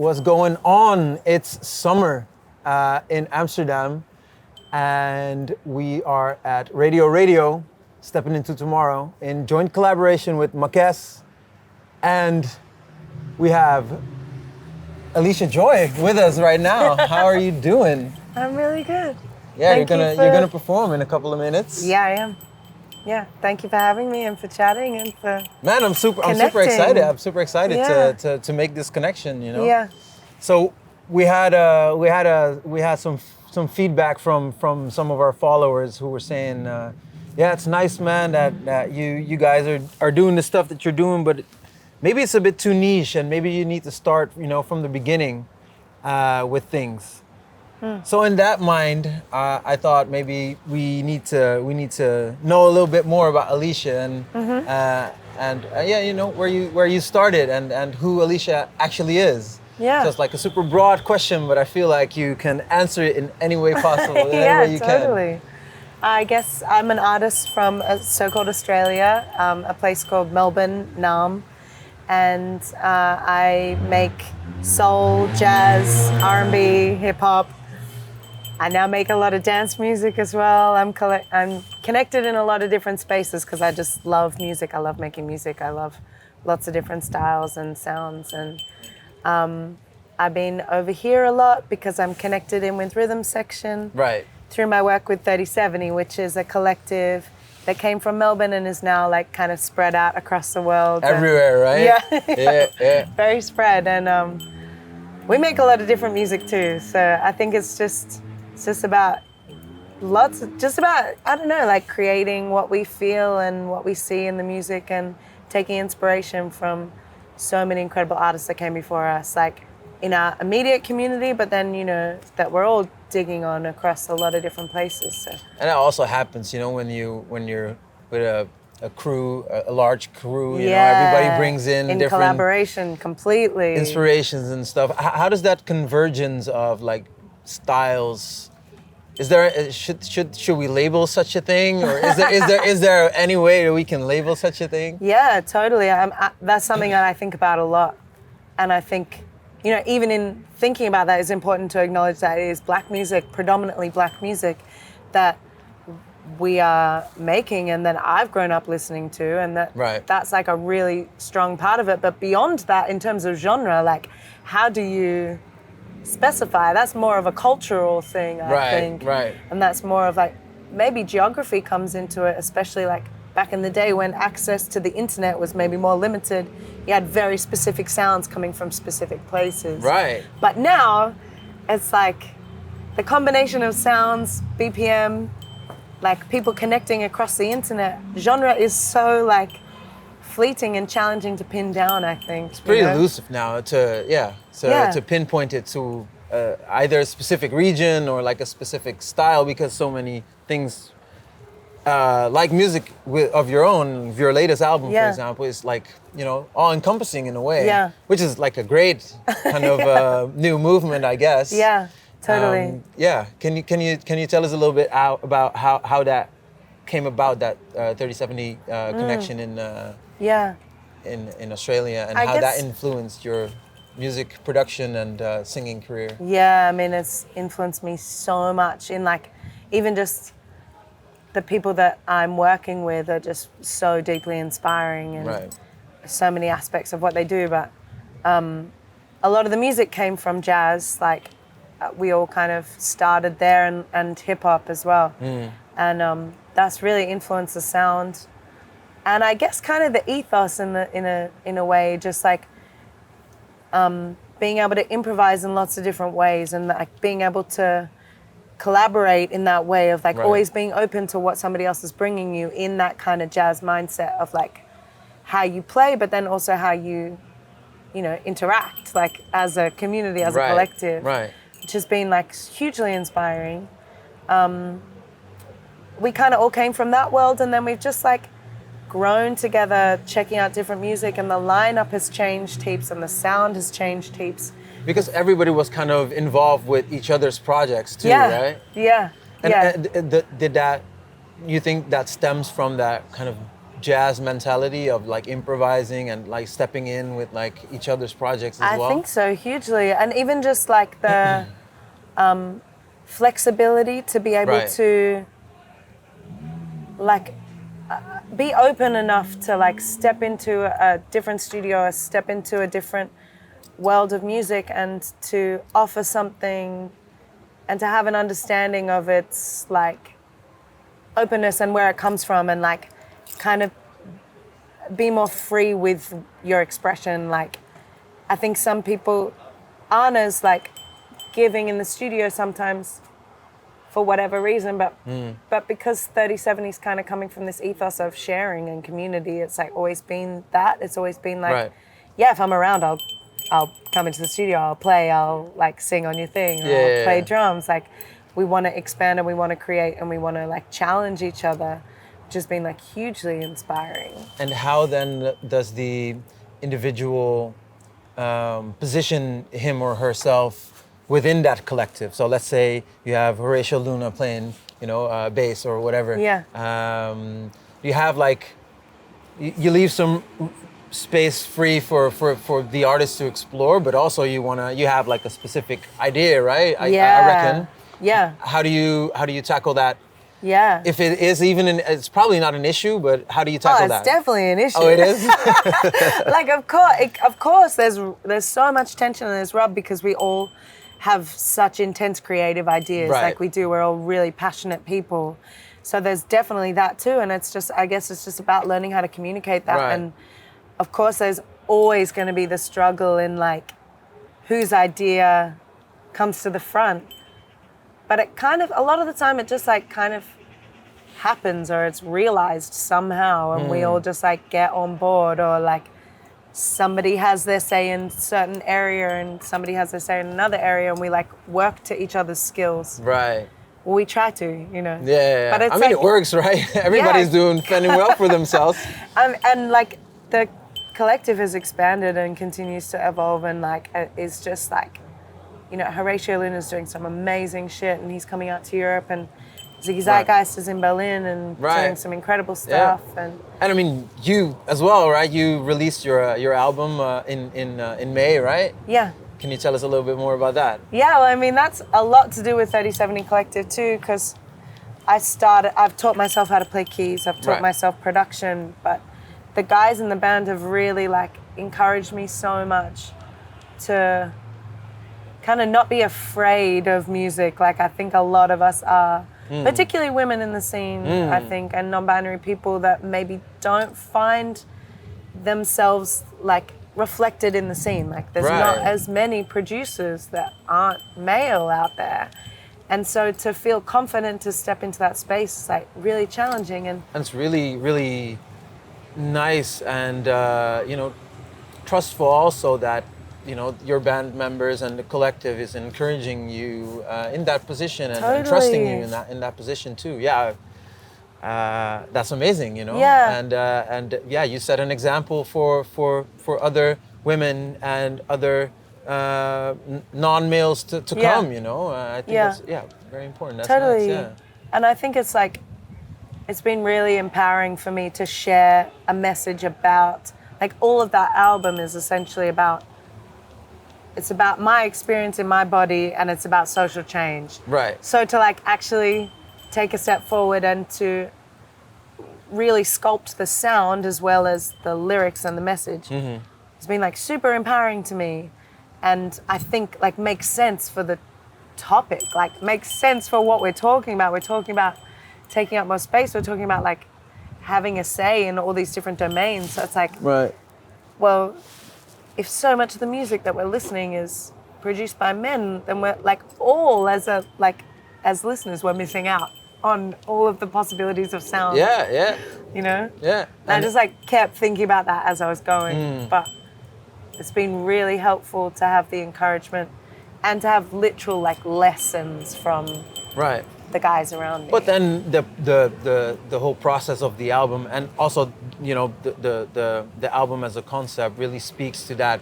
what's going on? It's summer in Amsterdam, and we are at Radio, Steppin Into Tomorrow, in joint collaboration with Makèz, and we have Alicia Joy with us right now. How are you doing? I'm really good. Yeah, you're gonna perform in a couple of minutes. Yeah, I am. Yeah, thank you for having me and for chatting and for Man, I'm super excited. I'm super excited to make this connection. You know. Yeah. So we had some feedback from some of our followers who were saying, yeah, it's nice, man, that you guys are doing the stuff that you're doing, but maybe it's a bit too niche, and maybe you need to start, from the beginning with things. So in that mind, I thought maybe we need to know a little bit more about Alicia and where you started and who Alicia actually is. Yeah. So it's like a super broad question, but I feel like you can answer it in any way possible. In any way you totally. Can. I guess I'm an artist from so-called Australia, a place called Melbourne, and I make soul, jazz, R&B, hip hop. I now make a lot of dance music as well. I'm connected in a lot of different spaces because I just love music. I love making music. I love lots of different styles and sounds. And I've been over here a lot because I'm connected in with Rhythm Section. Right. Through my work with 3070, which is a collective that came from Melbourne and is now like kind of spread out across the world. Everywhere, right? Yeah. Yeah. Very spread. And we make a lot of different music too. So I think it's just about I don't know, like creating what we feel and what we see in the music and taking inspiration from so many incredible artists that came before us, like in our immediate community, but then, that we're all digging on across a lot of different places. So. And that also happens, when you're with a crew, a large crew, everybody brings in different collaboration completely inspirations and stuff. How does that convergence of like styles? Is there should we label such a thing, or is there any way that we can label such a thing? Yeah, totally. That's something that I think about a lot, and I think even in thinking about that, it's important to acknowledge that it is black music, predominantly black music, that we are making and that I've grown up listening to, and that's like a really strong part of it. But beyond that, in terms of genre, like how do you specify? That's more of a cultural thing, I think. Right. And that's more of like maybe geography comes into it, especially like back in the day when access to the internet was maybe more limited. You had very specific sounds coming from specific places. Right. But now it's like the combination of sounds, BPM, like people connecting across the internet. Genre is so like fleeting and challenging to pin down, I think. It's pretty elusive now to pinpoint it to either a specific region or like a specific style, because so many things like music of your own, your latest album, for example, is like, all encompassing in a way, which is like a great kind of new movement, I guess. Yeah, totally. Can you tell us a little bit about how that came about, that 3070 connection in Australia, and how that influenced your music production and singing career? Yeah, I mean, it's influenced me so much in like, even just the people that I'm working with are just so deeply inspiring, and so many aspects of what they do. But a lot of the music came from jazz, like we all kind of started there, and hip hop as well. And that's really influenced the sound. And I guess kind of the ethos in a way, just like being able to improvise in lots of different ways, and like being able to collaborate in that way of like always being open to what somebody else is bringing you in that kind of jazz mindset of like how you play, but then also how you interact like as a community, as a collective, which has been like hugely inspiring. We kind of all came from that world, and then we've just like grown together, checking out different music, and the lineup has changed heaps and the sound has changed heaps. Because everybody was kind of involved with each other's projects too, right? Yeah. And did that, you think that stems from that kind of jazz mentality of like improvising and like stepping in with like each other's projects as well? I think so, hugely. And even just like the flexibility to be able Right. to like be open enough to like step into a different studio or step into a different world of music and to offer something and to have an understanding of its like openness and where it comes from, and like kind of be more free with your expression. Like I think some people aren't as like giving in the studio sometimes for whatever reason, but because 3070 is kind of coming from this ethos of sharing and community, it's like always been that. It's always been like, Right. yeah, if I'm around, I'll come into the studio, I'll play, I'll like sing on your thing, or I'll play drums. Like we want to expand and we want to create and we want to like challenge each other, which has been like hugely inspiring. And how then does the individual position him or herself within that collective? So let's say you have Horatio Luna playing, bass or whatever. Yeah. You have like, you leave some space free for the artist to explore, but also you have like a specific idea, right? I reckon. Yeah. How do you tackle that? Yeah. If it is it's probably not an issue, but how do you tackle that? It's definitely an issue. Oh, it is? Like of course there's so much tension in this rub because we all have such intense creative ideas like we do. We're all really passionate people. So there's definitely that too, and I guess it's just about learning how to communicate that. Right. And of course there's always going to be the struggle in like whose idea comes to the front. But it kind of, a lot of the time it just like kind of happens, or it's realized somehow, and we all just like get on board, or like somebody has their say in certain area and somebody has their say in another area, and we like work to each other's skills. Right. Well, we try to, Yeah. But it's it works, right? Everybody's fending well for themselves. And like the collective has expanded and continues to evolve, and like is just like, Horatio Luna's doing some amazing shit, and he's coming out to Europe, and Ziggy Zeitgeist is in Berlin and doing some incredible stuff. Yeah. And I mean, you as well, right? You released your album in May, right? Yeah. Can you tell us a little bit more about that? Yeah, well, I mean, that's a lot to do with 3070 Collective too, because I've taught myself how to play keys, I've taught myself production, but the guys in the band have really like encouraged me so much to kind of not be afraid of music. Like I think a lot of us are, particularly women in the scene, I think, and non-binary people that maybe don't find themselves like reflected in the scene. Like there's not as many producers that aren't male out there. And so to feel confident to step into that space is like really challenging. And it's really, really nice and, trustful also that, your band members and the collective is encouraging you in that position and trusting you in that position too. Yeah. That's amazing, Yeah. And you set an example for other women and other non-males to come, I think that's very important. That's totally. nice, yeah. And I think it's like, it's been really empowering for me to share a message about, like all of that album is essentially about, it's about my experience in my body and it's about social change. Right. So to like actually take a step forward and to really sculpt the sound as well as the lyrics and the message, it's been like super empowering to me. And I think like makes sense for the topic, like makes sense for what we're talking about. We're talking about taking up more space. We're talking about like having a say in all these different domains. So it's like, well, if so much of the music that we're listening is produced by men, then we're like all as listeners, we're missing out on all of the possibilities of sound. Yeah, yeah. Yeah. And I just like kept thinking about that as I was going. But it's been really helpful to have the encouragement and to have literal like lessons from the guys around me. But then the whole process of the album, and also the album as a concept really speaks to that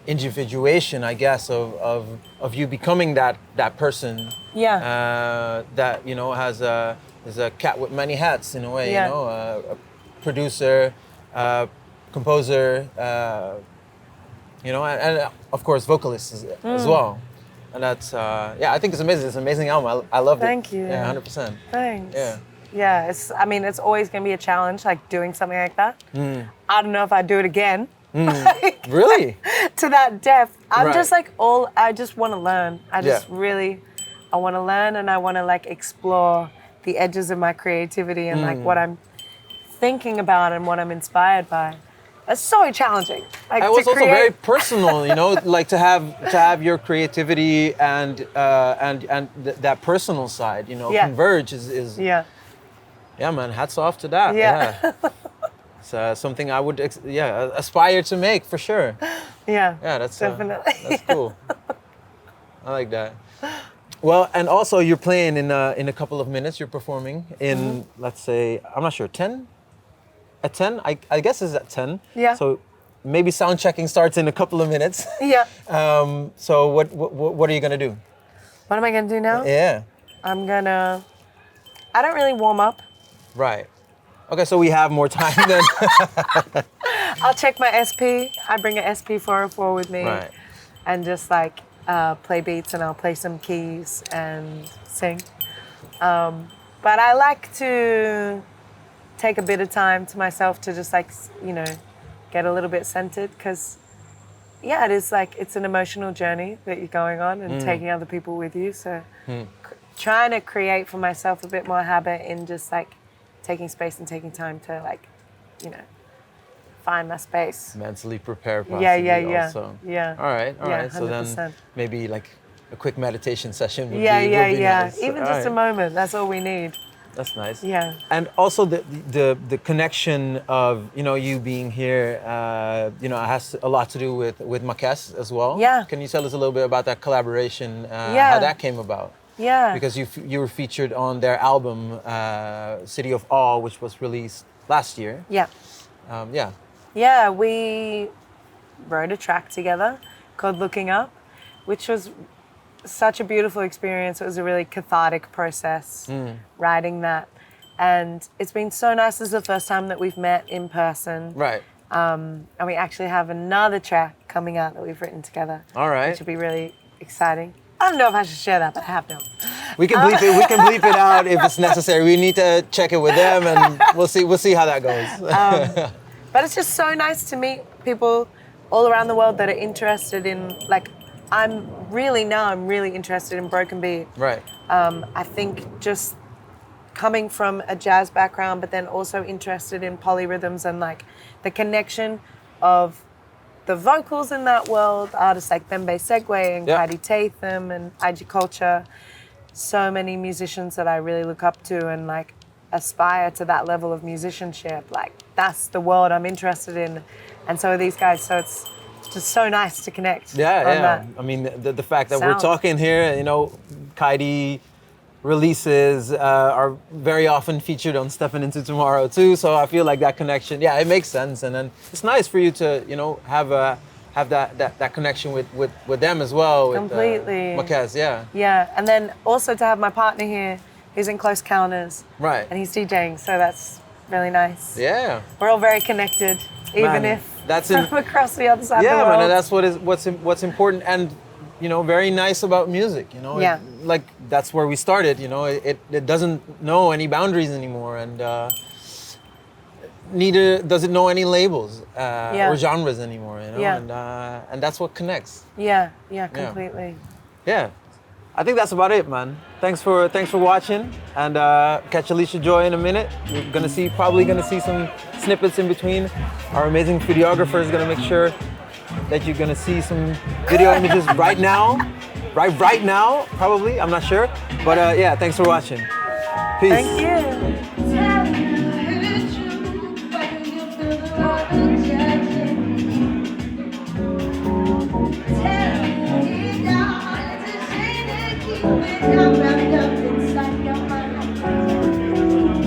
individuation, I guess, of you becoming that person. Yeah. That has is a cat with many hats in a way. producer, composer, you know, and of course vocalist as well. And that's I think it's amazing. It's an amazing album. I loved it. Thank you. Yeah, 100%. Thanks. Yeah. Yeah, it's always gonna be a challenge, like doing something like that. I don't know if I'd do it again. Like, Really? to that depth. I'm Right. just like I just want to learn. I want to learn, and I want to like explore the edges of my creativity and like what I'm thinking about and what I'm inspired by. It's so challenging. Like, It was also very personal, you know, like to have your creativity and that personal side, you know, converge is yeah. Yeah, man, hats off to that. Yeah. It's something I would aspire to make for sure. Yeah. Yeah, that's definitely. that's cool. I like that. Well, and also you're playing in a couple of minutes. You're performing in let's say, I'm not sure, 10. At 10, I guess it's at 10. Yeah. So maybe sound checking starts in a couple of minutes. Yeah. So what are you gonna do? What am I gonna do now? Yeah. I don't really warm up. Right. Okay, so we have more time then. I'll check my SP. I bring an SP 404 with me. Right. And just like play beats, and I'll play some keys and sing. But I like to take a bit of time to myself to just like, you know, get a little bit centered, because it is like, it's an emotional journey that you're going on and taking other people with you. So trying to create for myself a bit more habit in just like taking space and taking time to like, you know, find my space. Mentally prepare possibly also. Yeah. All right. So 100%. then maybe like a quick meditation session would be nice. Even All just a right. moment, that's all we need. That's nice. Yeah. And also the connection of, you know, you being here, you know, has a lot to do with Makèz as well. Yeah. Can you tell us a little bit about that collaboration, how that came about? Yeah. Because you were featured on their album, City of Awe, which was released last year. Yeah. Yeah. Yeah, we wrote a track together called Looking Up, which was such a beautiful experience. It was a really cathartic process writing that. And it's been so nice. This is the first time that we've met in person. Right. And we actually have another track coming out that we've written together. All right. Which will be really exciting. I don't know if I should share that, but I have to. We can bleep it. We can bleep it out if it's necessary. We need to check it with them, and we'll see how that goes. But it's just so nice to meet people all around the world that are interested in, like, I'm really interested in broken beat. Right. I think just coming from a jazz background, but then also interested in polyrhythms and like the connection of the vocals in that world, artists like Melbourne-based and Kaidi Tatham and IG Culture, so many musicians that I really look up to and like aspire to that level of musicianship. Like, that's the world I'm interested in, and so are these guys. So it's just so nice to connect. Yeah. I mean, the fact that we're talking here, you know, Kaidi releases are very often featured on Steppin Into Tomorrow too. So I feel like that connection, it makes sense. And then it's nice for you to, you know, have that connection with them as well. Completely. With Makèz, yeah. Yeah, and then also to have my partner here, who's in Close Counters. Right. And he's DJing, so that's really nice. Yeah. We're all very connected, even if that's from across the other side of the world. Yeah, man, and that's what's important, and you know, very nice about music. You know, like that's where we started. You know, it doesn't know any boundaries anymore, and neither does it know any labels or genres anymore. You know, and that's what connects. Yeah, completely. Yeah. I think that's about it, man. Thanks for watching, and catch Alicia Joy in a minute. You're probably gonna see some snippets in between. Our amazing videographer is gonna make sure that you're gonna see some video images right now, probably. I'm not sure, but thanks for watching. Peace. Thank you. I'm wrapped up inside your mind.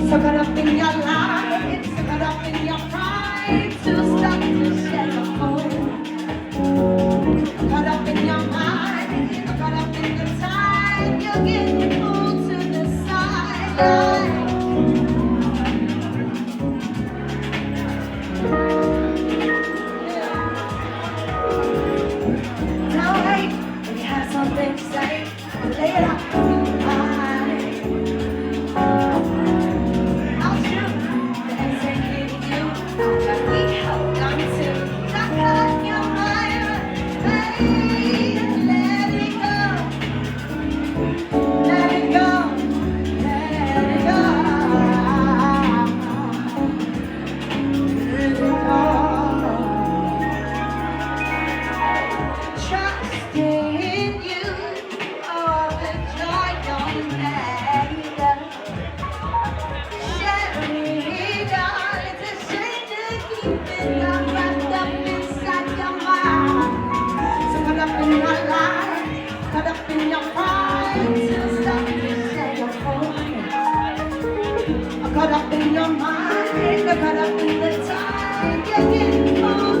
So caught up in your lies, so caught up in your pride, too stuck to share a home. Caught up in your mind, caught up in the tide, you're getting pulled to the side. caught up in your mind, got caught up in the time, you're getting old.